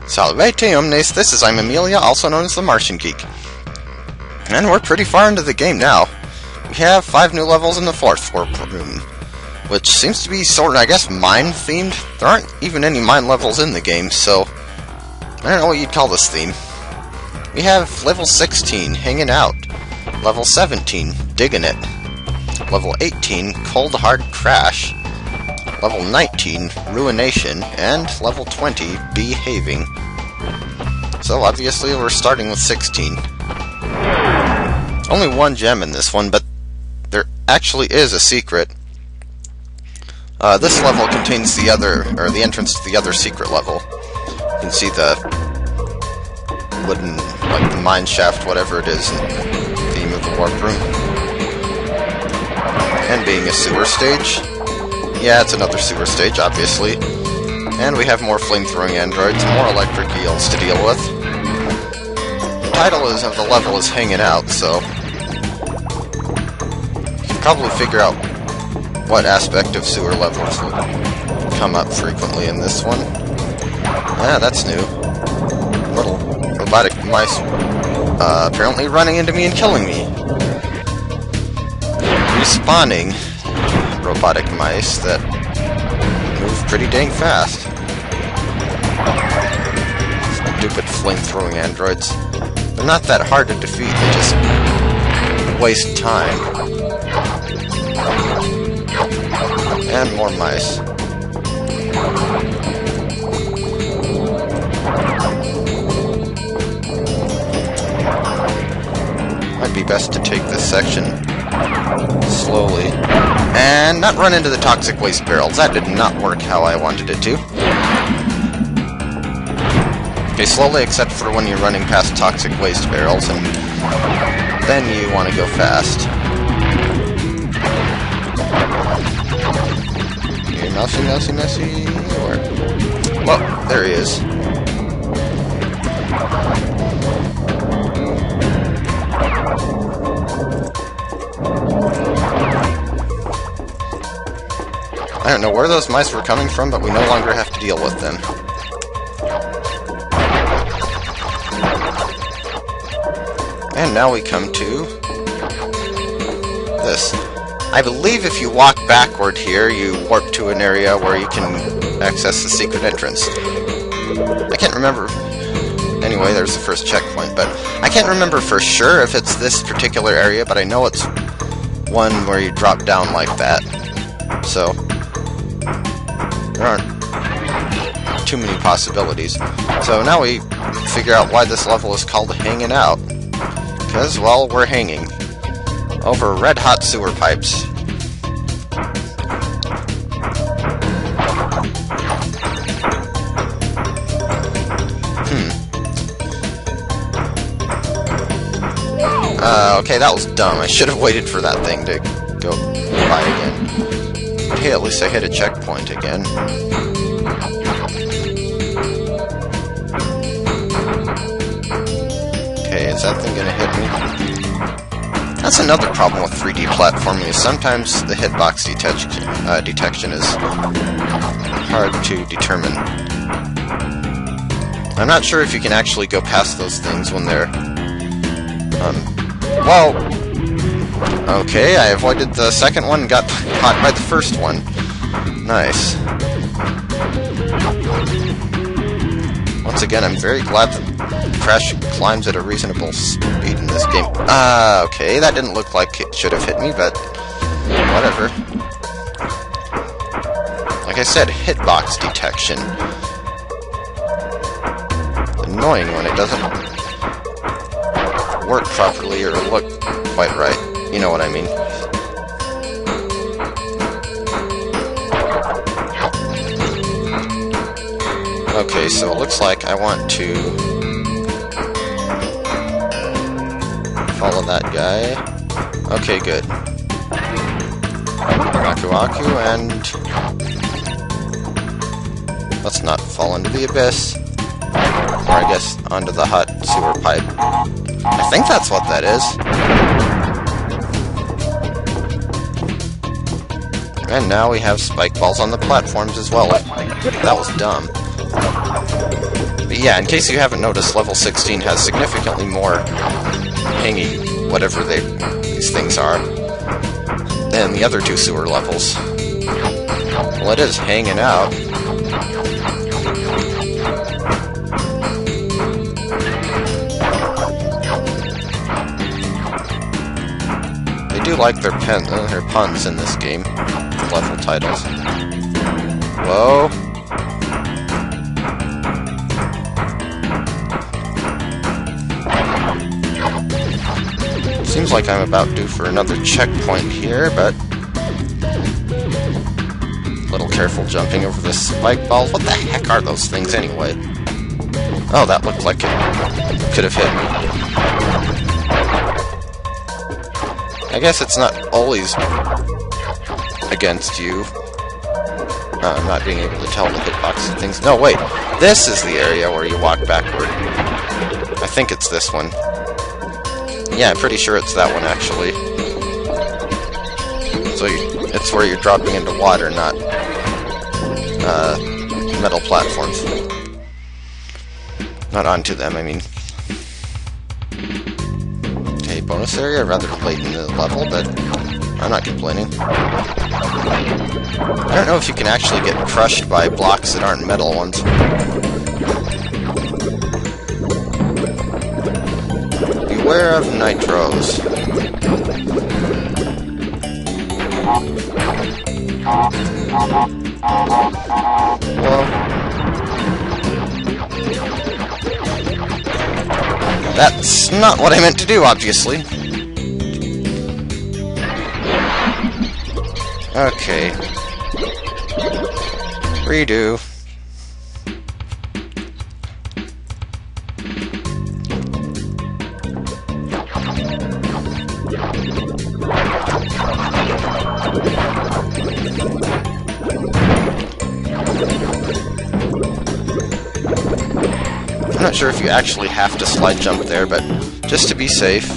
Salvete omnes, this is I'm Amelia, also known as TheMartianGeek. And we're pretty far into the game now. We have 5 new levels in the 4th warp room, which seems to be sort of, I guess, mine-themed. There aren't even any mine levels in the game, so I don't know what you'd call this theme. We have level 16, Hangin Out, level 17, Diggin It, level 18, Cold Hard Crash, level 19, Ruination, and level 20, Behaving. So obviously we're starting with 16. Only one gem in this one, but there actually is a secret. This level contains the entrance to the other secret level. You can see the wooden, like the mine shaft, whatever it is, in the theme of the warp room. And being a sewer stage, yeah, it's another sewer stage, obviously. And we have more flame-throwing androids, more electric eels to deal with. The title of the level is Hangin Out, so you can probably figure out what aspect of sewer levels will come up frequently in this one. Ah, that's new. Little robotic mice apparently running into me and killing me. Respawning robotic mice that move pretty dang fast. Stupid flame-throwing androids. They're not that hard to defeat, they just waste time. And more mice. Might be best to take this section slowly. And not run into the toxic waste barrels. That did not work how I wanted it to. Okay, slowly except for when you're running past toxic waste barrels, and then you want to go fast. Here, mousey. Whoa, there he is. I don't know where those mice were coming from, but we no longer have to deal with them. And now we come to this. I believe if you walk backward here, you warp to an area where you can access the secret entrance. I can't remember. Anyway, there's the first checkpoint, but I can't remember for sure if it's this particular area, but I know it's one where you drop down like that. So there aren't too many possibilities. So now we figure out why this level is called Hangin Out. Because, well, we're hanging over red-hot sewer pipes. Okay, that was dumb. I should have waited for that thing to go by again. But hey, at least I hit a checkpoint again. Okay, is that thing gonna hit me? That's another problem with 3D platforming, is sometimes the hitbox detection is hard to determine. I'm not sure if you can actually go past those things when they're... well... Okay, I avoided the second one and got caught by the first one. Nice. Once again, I'm very glad that Crash climbs at a reasonable speed in this game. Okay, that didn't look like it should have hit me, but whatever. Like I said, hitbox detection. Annoying when it doesn't work properly or look quite right. You know what I mean. Okay, so it looks like I want to follow that guy. Okay, good. Aku, and let's not fall into the abyss. Or I guess onto the hot sewer pipe. I think that's what that is. And now we have spike balls on the platforms as well. That was dumb. But yeah, in case you haven't noticed, level 16 has significantly more hangy, whatever these things are, than the other 2 sewer levels. Well, it is hanging out. They do like their puns in this game, level titles. Whoa. Seems like I'm about due for another checkpoint here, but a little careful jumping over the spike balls. What the heck are those things anyway? Oh, that looked like it could have hit me. I guess it's not always against you. Not being able to tell the hitbox and things. No, wait. This is the area where you walk backward. I think it's this one. Yeah, I'm pretty sure it's that one, actually. So it's where you're dropping into water, not metal platforms. Not onto them, I mean. Okay, bonus area, rather late in the level, but I'm not complaining. I don't know if you can actually get crushed by blocks that aren't metal ones. Beware of nitros. Whoa. That's not what I meant to do, obviously. Okay. Redo. I'm not sure if you actually have to slide jump there, but just to be safe.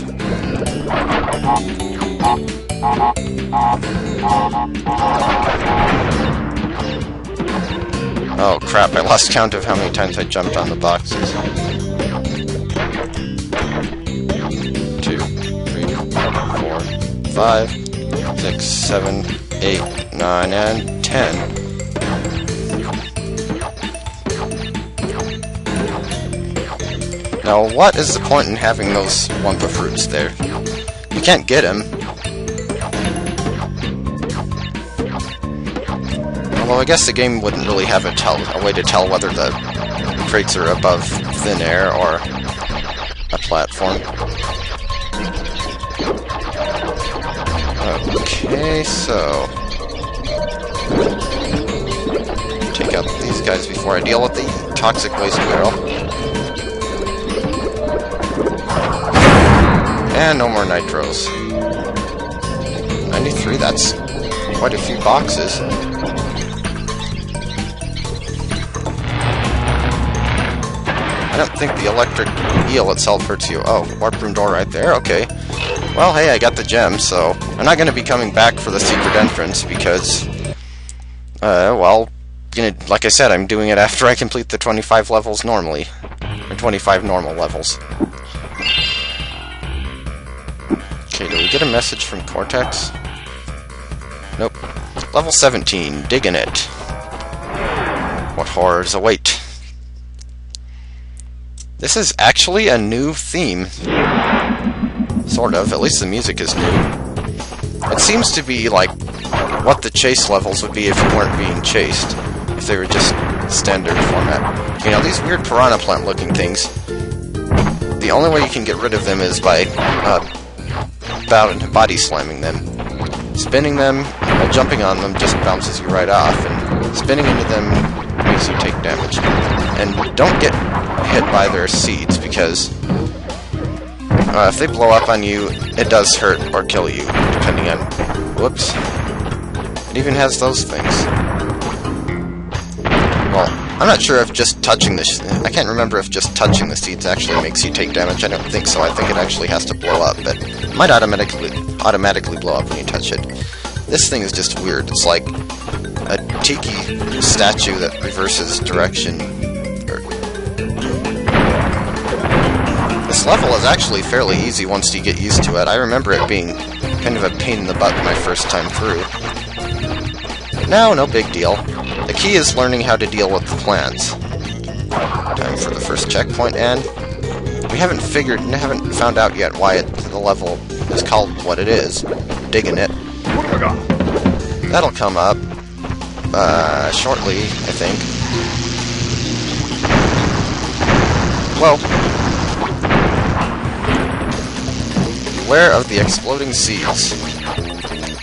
Oh crap, I lost count of how many times I jumped on the boxes. 2, 3, 4, 5, 6, 7, 8, 9, and 10. Now, what is the point in having those Wumpa fruits there? You can't get them. Although I guess the game wouldn't really have a way to tell whether the crates are above thin air or a platform. Okay, so take out these guys before I deal with the toxic waste barrel. And no more nitros. 93, that's quite a few boxes. I don't think the electric eel itself hurts you. Oh, warp room door right there, okay. Well, hey, I got the gem, so I'm not going to be coming back for the secret entrance because, well, like I said, I'm doing it after I complete the 25 levels normally. Or 25 normal levels. Okay, do we get a message from Cortex? Nope. Level 17, Diggin It. What horrors await? This is actually a new theme. Sort of, at least the music is new. It seems to be like what the chase levels would be if you weren't being chased. If they were just standard format. You know, these weird piranha plant looking things, the only way you can get rid of them is by body slamming them. Spinning them, jumping on them just bounces you right off, and spinning into them makes you take damage. And don't get hit by their seeds, because if they blow up on you, it does hurt or kill you, depending on... Whoops. It even has those things. Well, I'm not sure if just touching this... I can't remember if just touching the seeds actually makes you take damage. I don't think so. I think it actually has to blow up, but it might automatically blow up when you touch it. This thing is just weird. It's like a tiki statue that reverses direction. level is actually fairly easy once you get used to it. I remember it being kind of a pain in the butt my first time through. But now, no big deal. The key is learning how to deal with the plants. Time for the first checkpoint, and we haven't found out yet why the level is called what it is. Diggin' It. That'll come up shortly, I think. Whoa. Beware of the exploding seeds,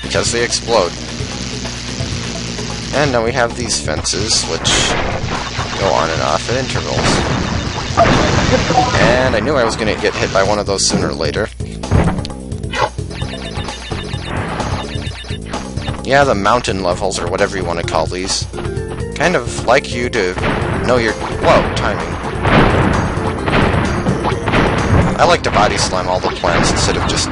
because they explode. And now we have these fences, which go on and off at intervals. And I knew I was going to get hit by one of those sooner or later. Yeah, the mountain levels, or whatever you want to call these, kind of like you to know your... Whoa, timing. I like to body slam all the plants instead of just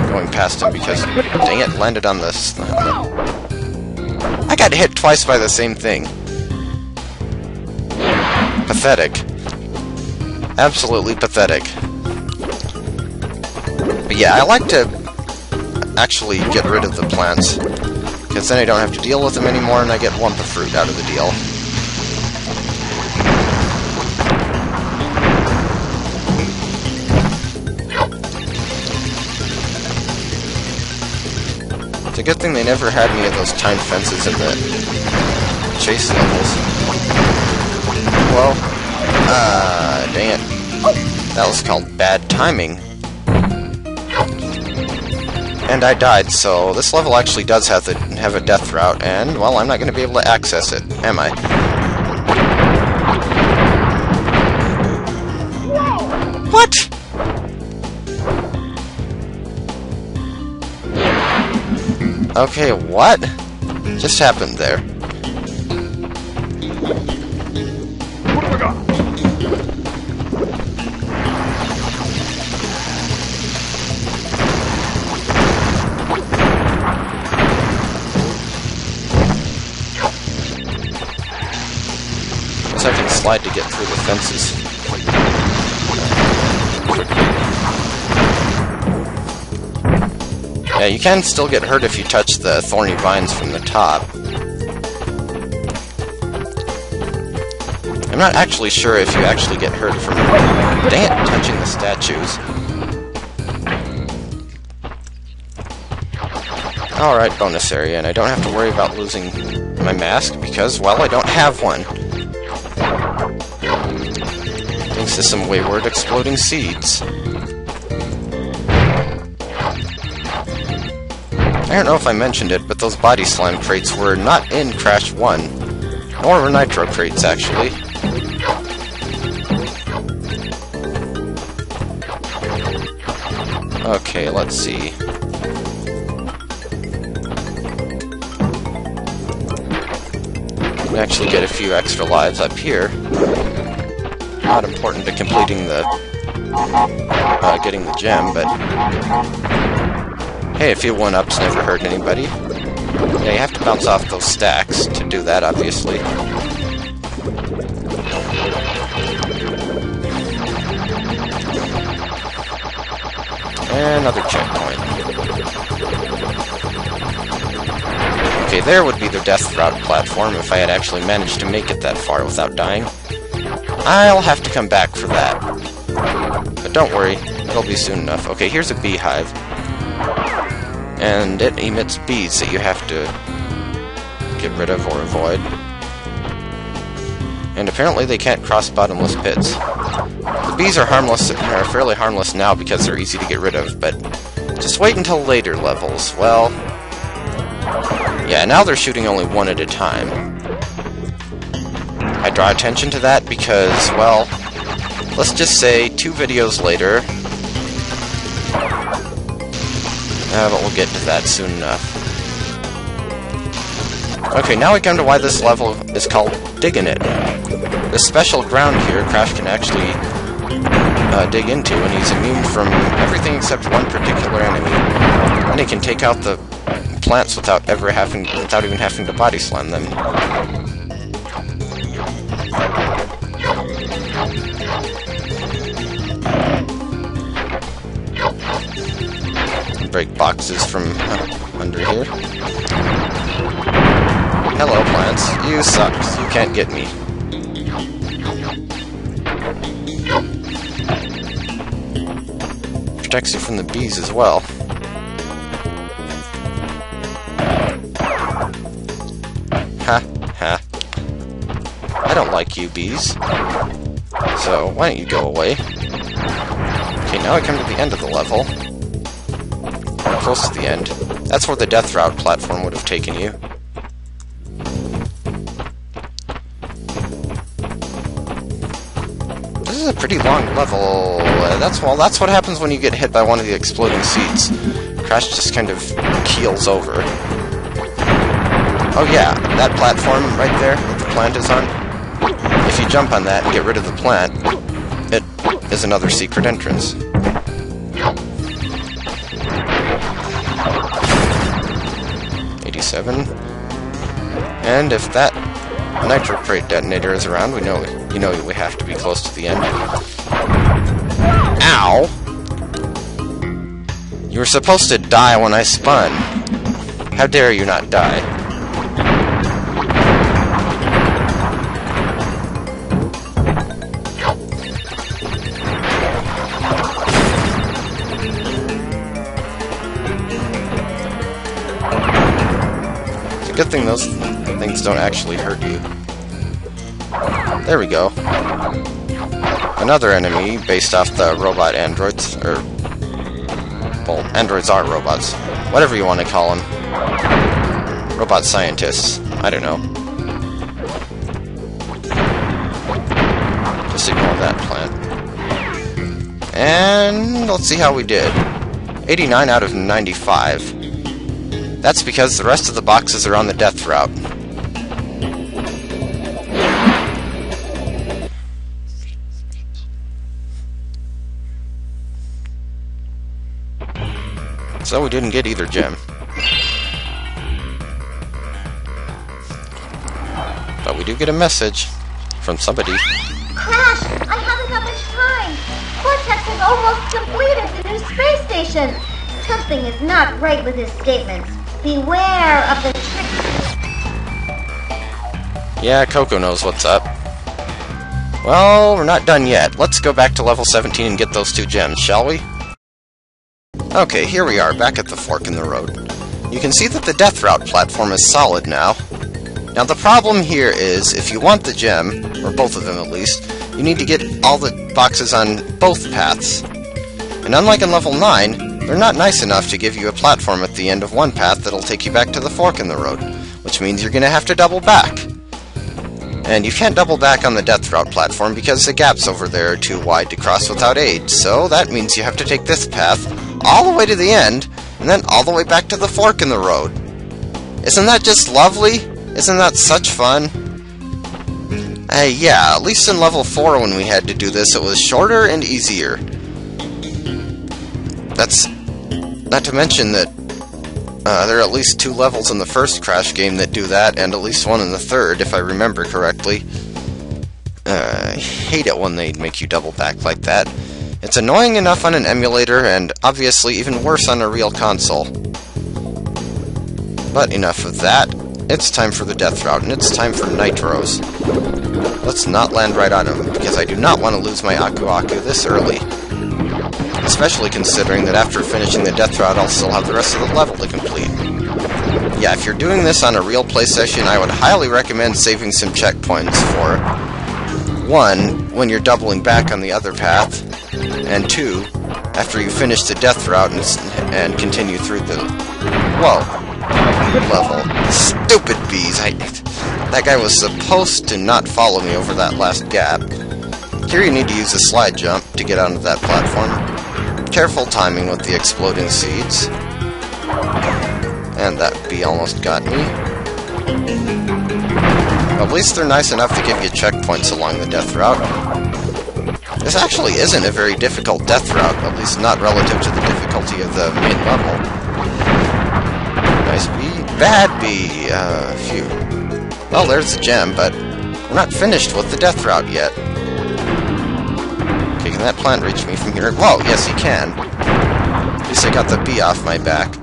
going past them because, dang it, landed on this. I got hit twice by the same thing. Pathetic. Absolutely pathetic. But yeah, I like to actually get rid of the plants, because then I don't have to deal with them anymore and I get one fruit out of the deal. It's a good thing they never had any of those timed fences in the chase levels. Well, dang it. That was called bad timing. And I died, so this level actually does have a death route, and, well, I'm not going to be able to access it, am I? What? Okay, what just happened there? Guess I can slide to get through the fences. Yeah, you can still get hurt if you touch the thorny vines from the top. I'm not actually sure if you actually get hurt from, dang it, touching the statues. Alright, bonus area, and I don't have to worry about losing my mask because, well, I don't have one. Thanks to some wayward exploding seeds. I don't know if I mentioned it, but those body slam crates were not in Crash 1. Nor were Nitro crates, actually. Okay, let's see. We actually get a few extra lives up here. Not important to completing the... getting the gem, but... Hey, a few one-ups never hurt anybody. Yeah, you have to bounce off those stacks to do that, obviously. And another checkpoint. Okay, there would be the death route platform if I had actually managed to make it that far without dying. I'll have to come back for that. But don't worry, it'll be soon enough. Okay, here's a beehive. And it emits bees that you have to get rid of or avoid. And apparently they can't cross bottomless pits. The bees are harmless, are fairly harmless now because they're easy to get rid of, but just wait until later levels. Well, yeah, now they're shooting only one at a time. I draw attention to that because, well, let's just say 2 videos later. But we'll get to that soon enough. Okay, now we come to why this level is called Diggin' It. This special ground here, Crash can actually dig into, and he's immune from everything except one particular enemy. And he can take out the plants without even having to body slam them. break boxes from under here. Hello, plants. You suck. You can't get me. Protects you from the bees as well. Ha, ha. I don't like you, bees. So, why don't you go away? Okay, now I come to the end of the level. Or close to the end. That's where the death route platform would have taken you. This is a pretty long level. That's what happens when you get hit by one of the exploding seeds. Crash just kind of keels over. Oh yeah, that platform right there that the plant is on. If you jump on that and get rid of the plant, it is another secret entrance. And if that nitro crate detonator is around, we know we have to be close to the end. Ow! You were supposed to die when I spun. How dare you not die? Good thing those things don't actually hurt you. There we go. Another enemy based off the robot androids, or... well, androids are robots. Whatever you want to call them. Robot scientists. I don't know. Just ignore that plant. And let's see how we did. 89 out of 95. That's because the rest of the boxes are on the death route. So we didn't get either gem. But we do get a message from somebody. Crash! I haven't got much time! Cortex has almost completed the new space station! Something is not right with his statements. Beware of the tricksters. Yeah, Coco knows what's up. Well, we're not done yet. Let's go back to level 17 and get those 2 gems, shall we? Okay, here we are, back at the fork in the road. You can see that the death route platform is solid now. Now the problem here is, if you want the gem, or both of them at least, you need to get all the boxes on both paths. And unlike in level 9, they're not nice enough to give you a platform at the end of one path that'll take you back to the fork in the road, which means you're going to have to double back. And you can't double back on the death route platform because the gaps over there are too wide to cross without aid, so that means you have to take this path all the way to the end, and then all the way back to the fork in the road. Isn't that just lovely? Isn't that such fun? Yeah, at least in level 4 when we had to do this, it was shorter and easier. That's not to mention that there are at least 2 levels in the first Crash game that do that, and at least 1 in the third, if I remember correctly. I hate it when they make you double back like that. It's annoying enough on an emulator, and obviously even worse on a real console. But enough of that. It's time for the death route, and it's time for nitros. Let's not land right on them, because I do not want to lose my Aku Aku this early. Especially considering that after finishing the death route, I'll still have the rest of the level to complete. Yeah, if you're doing this on a real play session, I would highly recommend saving some checkpoints for 1, when you're doubling back on the other path, and 2, after you finish the death route and continue through the... whoa. Level. Stupid bees! That guy was supposed to not follow me over that last gap. Here you need to use a slide jump to get onto that platform. Careful timing with the exploding seeds. And that bee almost got me. At least they're nice enough to give you checkpoints along the death route. This actually isn't a very difficult death route, at least not relative to the difficulty of the main level. Nice bee. Bad bee! Phew. Well, there's the gem, but we're not finished with the death route yet. Okay, can that plant reach me from here? Whoa, yes he can. At least I got the bee off my back.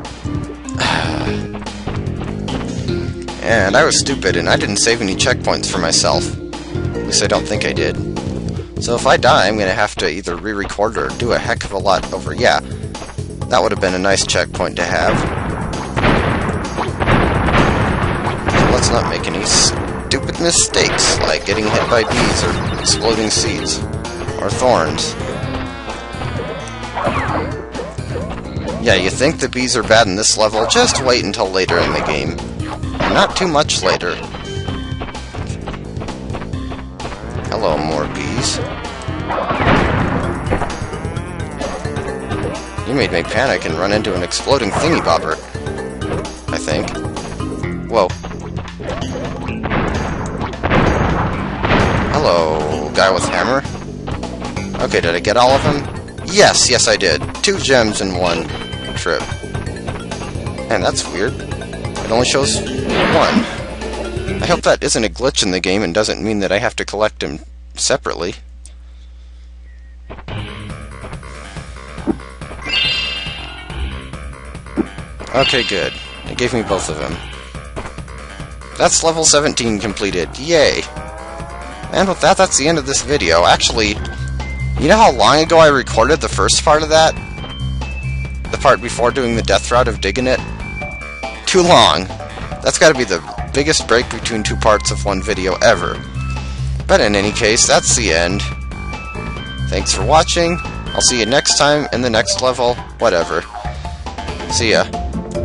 And I was stupid, and I didn't save any checkpoints for myself. At least I don't think I did. So if I die, I'm going to have to either re-record or do a heck of a lot over. Yeah, that would have been a nice checkpoint to have. So let's not make any stupid mistakes, like getting hit by bees or exploding seeds or thorns. Yeah, you think the bees are bad in this level? Just wait until later in the game. Not too much later. Hello, more bees. You made me panic and run into an exploding thingy-bobber. I think. Whoa. Hello, guy with hammer. Okay, did I get all of them? Yes, yes I did. 2 gems in 1 trip. Man, that's weird. It only shows 1. I hope that isn't a glitch in the game and doesn't mean that I have to collect them separately. Okay, good. It gave me both of them. That's level 17 completed. Yay! And with that, that's the end of this video. Actually, you know how long ago I recorded the first part of that? The part before doing the death route of Diggin It? Too long. That's gotta be the biggest break between 2 parts of one video ever. But in any case, that's the end. Thanks for watching. I'll see you next time in the next level. Whatever. See ya.